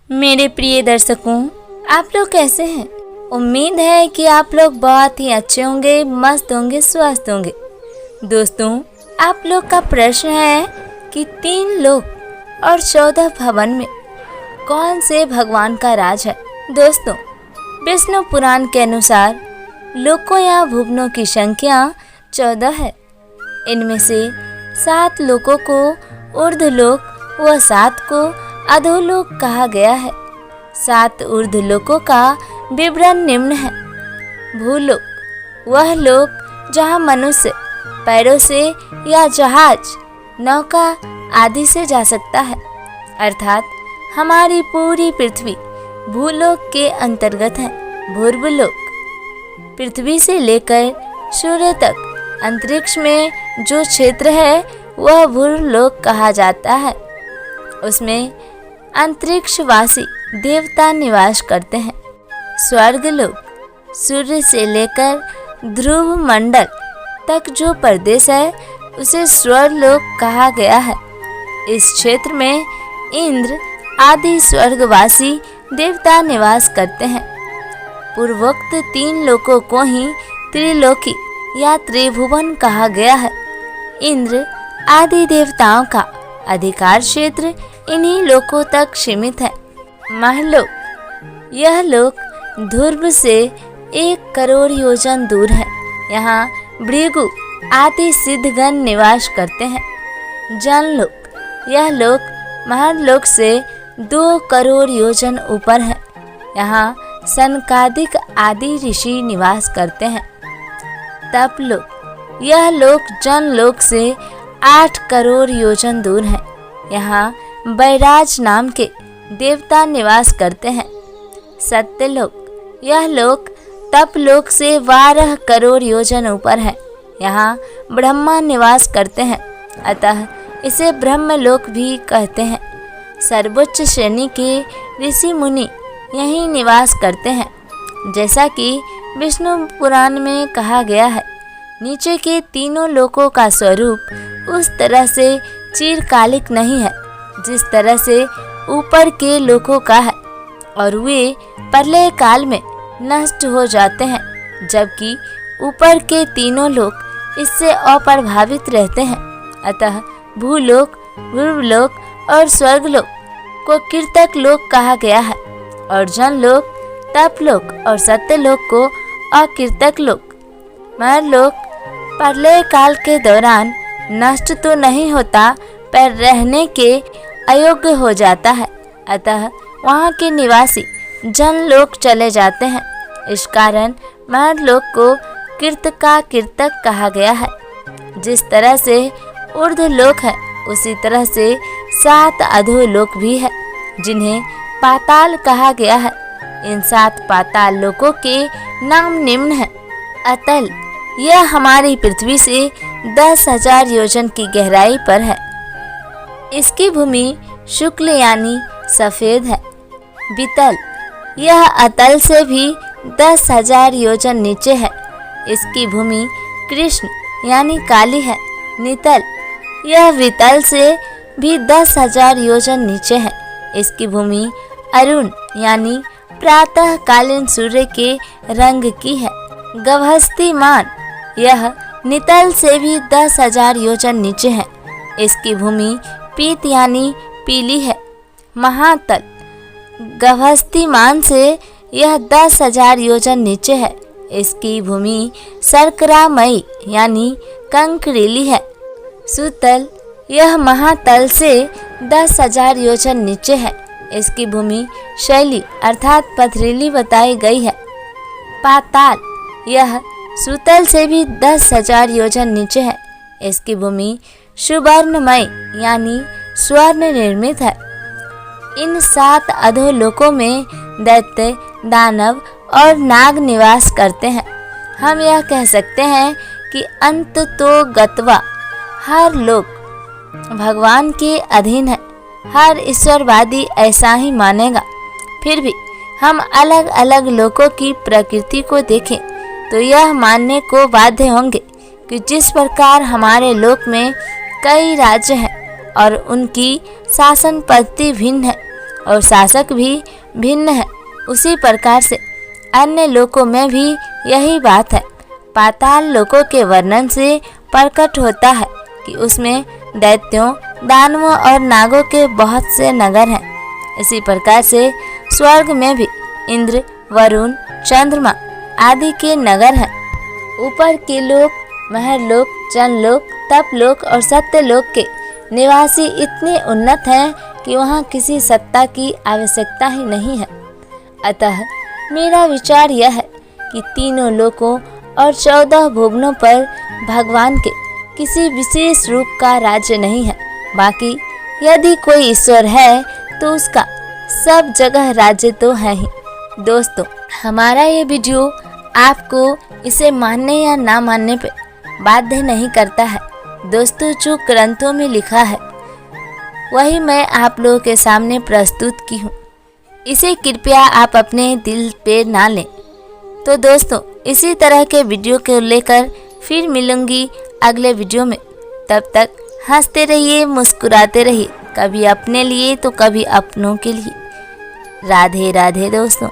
मेरे प्रिय दर्शकों, आप लोग कैसे हैं? उम्मीद है कि आप लोग बहुत ही अच्छे होंगे, मस्त होंगे, स्वस्थ होंगे। दोस्तों, आप लोग का प्रश्न है कि 3 लोक और 14 भवन में कौन से भगवान का राज है? दोस्तों, विष्णु पुराण के अनुसार लोकों या भुवनों की संख्या 14 है। इनमें से 7 लोकों को ऊर्ध्वलोक व 7 को अधोलोक कहा गया है। 7 ऊर्ध्वलोकों का विवरण निम्न है। भूलोक, वह लोक जहाँ मनुष्य पैरों से या जहाज, नौका आदि से जा सकता है, अर्थात हमारी पूरी पृथ्वी भूलोक के अंतर्गत है। भूर्भुलोक, पृथ्वी से लेकर सूर्य तक अंतरिक्ष में जो क्षेत्र है वह भूलोक कहा जाता है। उसमें अंतरिक्षवासी देवता निवास करते हैं। स्वर्गलोक, सूर्य से लेकर ध्रुव मंडल तक जो प्रदेश है उसे स्वर्गलोक कहा गया है। इस क्षेत्र में इंद्र आदि स्वर्गवासी देवता निवास करते हैं। पूर्वोक्त 3 लोकों को ही त्रिलोकी या त्रिभुवन कहा गया है। इंद्र आदि देवताओं का अधिकार क्षेत्र इन्हीं लोकों तक सीमित है। महलोक, यह लोक ध्रुव से 1 करोड़ योजन दूर है। यहाँ भृगु आदि सिद्धगण निवास करते हैं। जनलोक, यह लोक महलोक से 2 करोड़ योजन ऊपर है। यहाँ सनकादिक आदि ऋषि निवास करते हैं। तपलोक, यह लोक जनलोक से 8 करोड़ योजन दूर है। यहाँ बैराज नाम के देवता निवास करते हैं। सत्यलोक, यह लोक तपलोक से 12 करोड़ योजन ऊपर है। यहाँ ब्रह्मा निवास करते हैं, अतः इसे ब्रह्मलोक भी कहते हैं। सर्वोच्च श्रेणी के ऋषि मुनि यहीं निवास करते हैं। जैसा कि विष्णु पुराण में कहा गया है, नीचे के तीनों लोकों का स्वरूप उस तरह से चिरकालिक नहीं है जिस तरह से ऊपर के लोकों का है, और वे प्रलय काल में नष्ट हो जाते हैं, जबकि ऊपर के तीनों लोक इससे अप्रभावित रहते हैं। अतः भूलोक, भूर्भुलोक और स्वर्गलोक को कीर्तक लोक कहा गया है, और जनलोक, तपलोक और सत्यलोक को अकीर्तक लोक। महलोक प्रलय काल के दौरान नष्ट तो नहीं होता, पर रहने के अयोग्य हो जाता है, अतः वहाँ के निवासी जनलोक चले जाते हैं। इस कारण महलोक को कीर्तक कहा गया है। जिस तरह से ऊर्ध्वलोक है उसी तरह से 7 अधोलोक भी है, जिन्हें पाताल कहा गया है। इन 7 पाताल लोकों के नाम निम्न हैं। अतल, यह हमारी पृथ्वी से 10,000 योजन की गहराई पर है। इसकी भूमि शुक्ल यानी सफ़ेद है। वितल, यह अतल से भी 10,000 योजन नीचे है। इसकी भूमि कृष्ण यानी काली है। नितल, यह वितल से भी 10,000 योजन नीचे है। इसकी भूमि अरुण यानी प्रातःकालीन सूर्य के रंग की है। गभस्तिमान, यह नितल से भी 10,000 योजन नीचे है। इसकी भूमि पीत यानी पीली है। महातल, गभस्तिमान से यह 10,000 योजन नीचे है। इसकी भूमि शर्करामयी यानी कंकरीली है। सुतल, यह महातल से 10,000 योजन नीचे है। इसकी भूमि शैली अर्थात पथरीली बताई गई है। पाताल, यह सुतल से भी 10,000 योजन नीचे है। इसकी भूमि सुवर्णमय यानी स्वर्ण निर्मित है। इन 7 अधोलोकों में दैत्य, दानव और नाग निवास करते हैं। हम यह कह सकते हैं कि अंत तो गत्वा हर लोक भगवान के अधीन है। हर ईश्वरवादी ऐसा ही मानेगा। फिर भी हम अलग अलग लोकों की प्रकृति को देखें तो यह मानने को बाध्य होंगे कि जिस प्रकार हमारे लोक में कई राज्य हैं और उनकी शासन पद्धति भिन्न है, और शासक भी भिन्न है, उसी प्रकार से अन्य लोकों में भी यही बात है। पाताल लोकों के वर्णन से प्रकट होता है कि उसमें दैत्यों, दानवों और नागों के बहुत से नगर हैं। इसी प्रकार से स्वर्ग में भी इंद्र, वरुण, चंद्रमा आदि के नगर हैं। ऊपर के लोक, महरलोक, जनलोक, तपलोक और सत्यलोक के निवासी इतने उन्नत हैं कि वहाँ किसी सत्ता की आवश्यकता ही नहीं है। अतः मेरा विचार यह है कि तीनों लोकों और 14 भुवनों पर भगवान के किसी विशेष रूप का राज्य नहीं है। बाकी यदि कोई ईश्वर है तो उसका सब जगह राज्य तो है ही। दोस्तों, हमारा ये वीडियो आपको इसे मानने या ना मानने पे बाध्य नहीं करता है। दोस्तों, जो ग्रंथों में लिखा है वही मैं आप लोगों के सामने प्रस्तुत की हूँ। इसे कृपया आप अपने दिल पे ना लें। तो दोस्तों, इसी तरह के वीडियो को लेकर फिर मिलूंगी अगले वीडियो में। तब तक हंसते रहिए, मुस्कुराते रहिए, कभी अपने लिए तो कभी अपनों के लिए। राधे राधे दोस्तों।